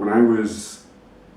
when I was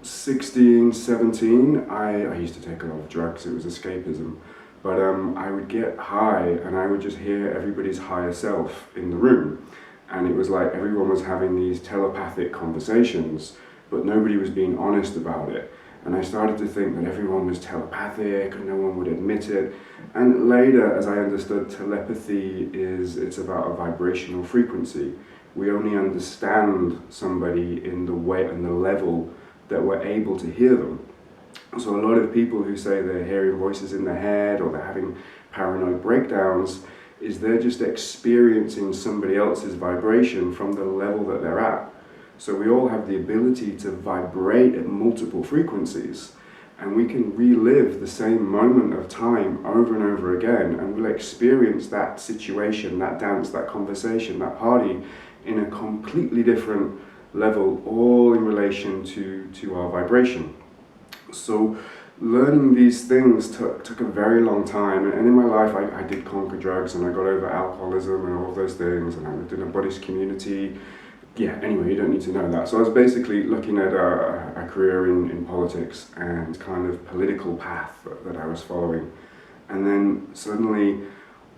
16, 17, I used to take a lot of drugs. It was escapism. But I would get high and I would just hear everybody's higher self in the room. And it was like everyone was having these telepathic conversations, but nobody was being honest about it. And I started to think that everyone was telepathic and no one would admit it. And later, as I understood, telepathy it's about a vibrational frequency. We only understand somebody in the way and the level that we're able to hear them. So a lot of people who say they're hearing voices in their head or they're having paranoid breakdowns is they're just experiencing somebody else's vibration from the level that they're at. So we all have the ability to vibrate at multiple frequencies, and we can relive the same moment of time over and over again, and we'll experience that situation, that dance, that conversation, that party in a completely different level, all in relation to our vibration. So learning these things took a very long time, and in my life I did conquer drugs and I got over alcoholism and all of those things, and I lived in a Buddhist community. Yeah, anyway, you don't need to know that. So I was basically looking at a career in politics and kind of political path that I was following. And then suddenly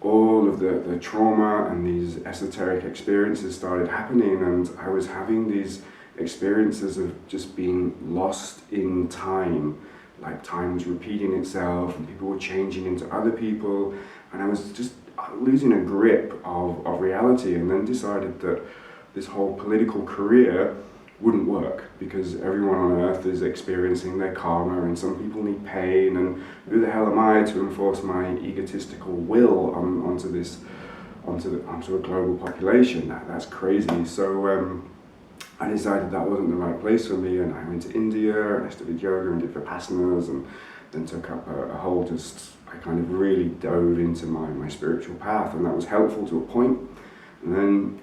all of the trauma and these esoteric experiences started happening, and I was having these experiences of just being lost in time. Like time was repeating itself and people were changing into other people, and I was just losing a grip of reality, and then decided that this whole political career wouldn't work because everyone on earth is experiencing their karma, and some people need pain, and who the hell am I to enforce my egotistical will onto a global population? That's crazy. So I decided that wasn't the right place for me, and I went to India and I studied yoga and did vipassanas, and then took up a whole I kind of really dove into my spiritual path, and that was helpful to a point. And then,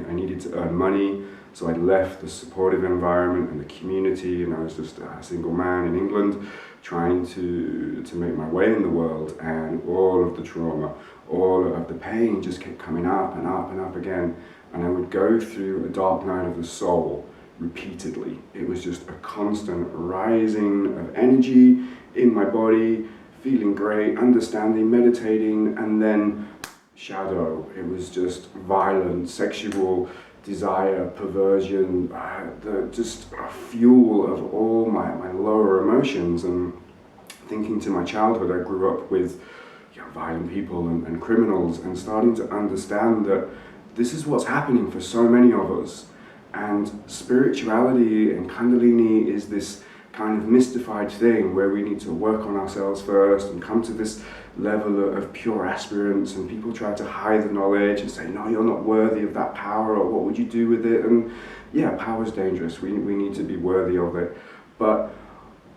I needed to earn money, so I left the supportive environment and the community, and I was just a single man in England trying to make my way in the world, and all of the trauma, all of the pain just kept coming up and up and up again. And I would go through a dark night of the soul repeatedly. It was just a constant rising of energy in my body, feeling great, understanding, meditating, and then shadow. It was just violent, sexual desire, perversion, just a fuel of all my lower emotions. And thinking to my childhood, I grew up with violent people and criminals, and starting to understand that this is what's happening for so many of us. And spirituality and Kundalini is this kind of mystified thing where we need to work on ourselves first and come to this level of pure aspirance, and people try to hide the knowledge and say, no, you're not worthy of that power, or what would you do with it? And yeah, power's dangerous, we need to be worthy of it, but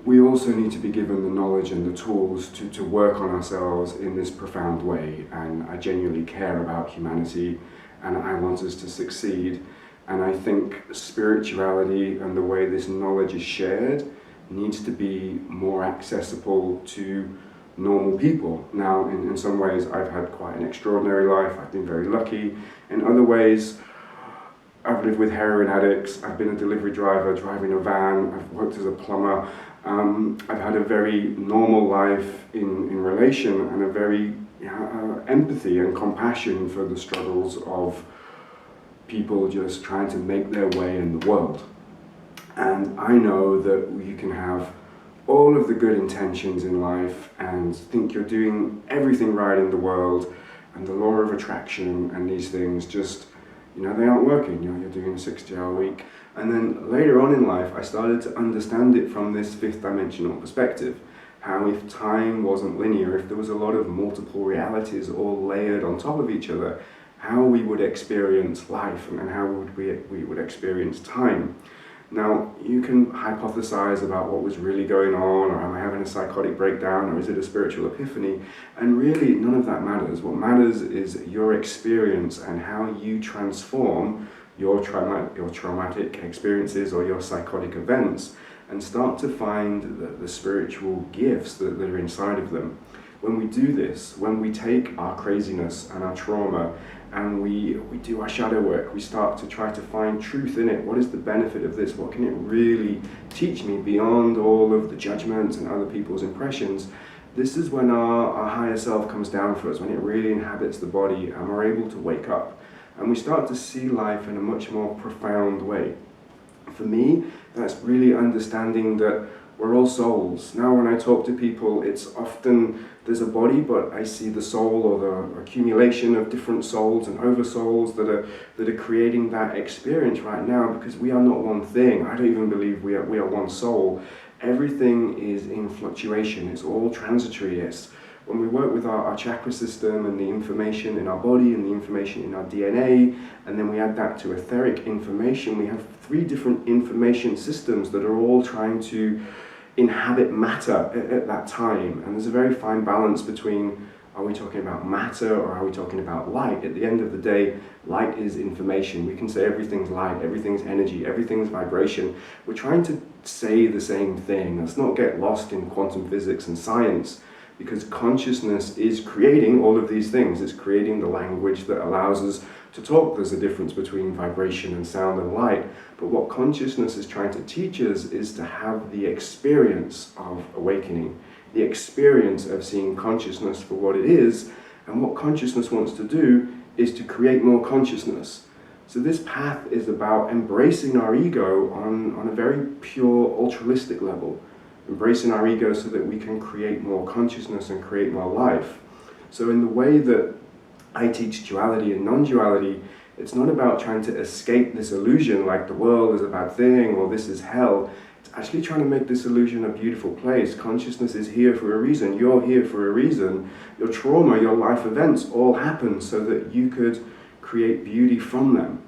we also need to be given the knowledge and the tools to work on ourselves in this profound way. And I genuinely care about humanity, and I want us to succeed. And I think spirituality and the way this knowledge is shared needs to be more accessible to normal people. Now, in some ways, I've had quite an extraordinary life. I've been very lucky. In other ways, I've lived with heroin addicts. I've been a delivery driver, driving a van. I've worked as a plumber. I've had a very normal life in relation, and a very empathy and compassion for the struggles of people just trying to make their way in the world. And I know that you can have all of the good intentions in life and think you're doing everything right in the world, and the law of attraction and these things just, they aren't working. You're doing a 60-hour week. And then later on in life, I started to understand it from this fifth dimensional perspective. How if time wasn't linear, if there was a lot of multiple realities all layered on top of each other, how we would experience life and how we would experience time. Now, you can hypothesize about what was really going on, or am I having a psychotic breakdown, or is it a spiritual epiphany? And really, none of that matters. What matters is your experience and how you transform your traumatic experiences or your psychotic events, and start to find the spiritual gifts that are inside of them. when we do this, when we take our craziness and our trauma and we do our shadow work, we start to try to find truth in it. What is the benefit of this? What can it really teach me beyond all of the judgments and other people's impressions? This is when our higher self comes down for us, when it really inhabits the body and we're able to wake up. And we start to see life in a much more profound way. For me, that's really understanding that we're all souls. Now when I talk to people, it's often there's a body, but I see the soul or the accumulation of different souls and oversouls that are creating that experience right now, because we are not one thing. I don't even believe we are one soul. Everything is in fluctuation. It's all transitory. Yes. When we work with our chakra system and the information in our body and the information in our DNA, and then we add that to etheric information, we have 3 different information systems that are all trying to inhabit matter at that time. And there's a very fine balance between, are we talking about matter or are we talking about light? At the end of the day, light is information. We can say everything's light, everything's energy, everything's vibration. We're trying to say the same thing. Let's not get lost in quantum physics and science, because consciousness is creating all of these things. It's creating the language that allows us to talk. There's a difference between vibration and sound and light. But what consciousness is trying to teach us is to have the experience of awakening, the experience of seeing consciousness for what it is. And what consciousness wants to do is to create more consciousness. So this path is about embracing our ego on a very pure, altruistic level. Embracing our ego so that we can create more consciousness and create more life. So in the way that I teach duality and non-duality, it's not about trying to escape this illusion like the world is a bad thing or this is hell. It's actually trying to make this illusion a beautiful place. Consciousness is here for a reason. You're here for a reason. Your trauma, your life events all happen so that you could create beauty from them.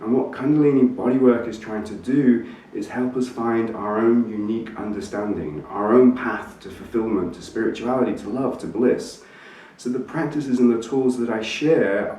And what Kundalini Bodywork is trying to do is help us find our own unique understanding, our own path to fulfillment, to spirituality, to love, to bliss. So the practices and the tools that I share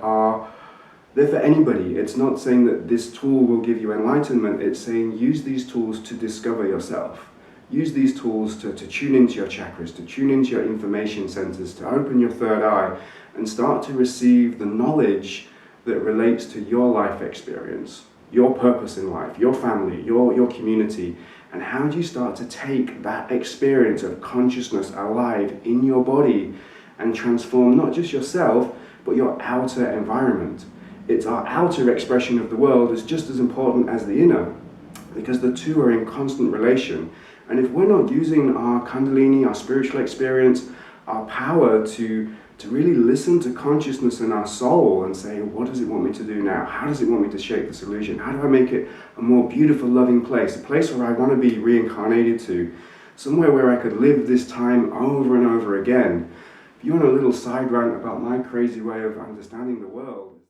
they're for anybody. It's not saying that this tool will give you enlightenment. It's saying use these tools to discover yourself. Use these tools to tune into your chakras, to tune into your information centers, to open your third eye and start to receive the knowledge that relates to your life experience, your purpose in life, your family, your community. And how do you start to take that experience of consciousness alive in your body and transform not just yourself, but your outer environment? It's our outer expression of the world is just as important as the inner, because the two are in constant relation. And if we're not using our Kundalini, our spiritual experience, our power to really listen to consciousness in our soul and say, what does it want me to do now? How does it want me to shape this illusion? How do I make it a more beautiful, loving place? A place where I want to be reincarnated to. Somewhere where I could live this time over and over again. If you want a little side rant about my crazy way of understanding the world,